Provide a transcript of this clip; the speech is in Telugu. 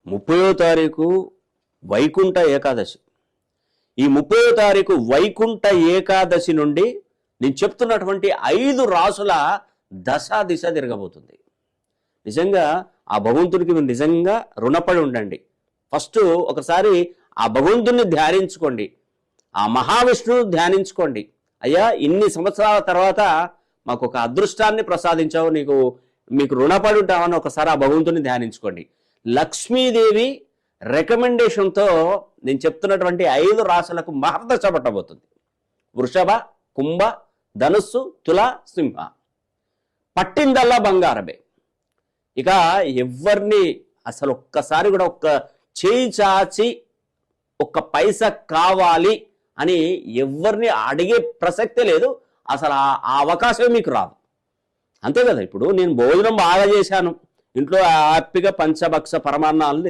30వ తారీఖు వైకుంఠ ఏకాదశి. ఈ 30వ తారీఖు వైకుంఠ ఏకాదశి నుండి నేను చెప్తున్నటువంటి 5 రాసుల దిశ తిరగబోతుంది. నిజంగా ఆ భగవంతుడికి మీరు నిజంగా రుణపడి ఉండండి. ఫస్ట్ ఒకసారి ఆ భగవంతుడిని ధ్యానించుకోండి, ఆ మహావిష్ణువుని ధ్యానించుకోండి. అయ్యా, ఇన్ని సంవత్సరాల తర్వాత మాకు ఒక అదృష్టాన్ని ప్రసాదించావు, మీకు రుణపడి ఉంటామని ఒకసారి ఆ భగవంతుని ధ్యానించుకోండి. లక్ష్మీదేవి రికమెండేషన్తో నేను చెప్తున్నటువంటి 5 రాశులకు మహర్దశ పట్టబోతుంది. వృషభ, కుంభ, ధనుస్సు, తుల, సింహ. పట్టిందల్లా బంగారమే. ఇక ఎవరిని అసలు ఒక్కసారి కూడా ఒక్క చేయి చాచి ఒక్క పైసా కావాలి అని ఎవరిని అడిగే ప్రసక్తే లేదు. అసలు ఆ అవకాశం మీకు రాదు. అంతే కదా. ఇప్పుడు నేను భోజనం బాగా చేశాను, ఇంట్లో హ్యాపీగా పంచభక్ష పరమాన్నాలు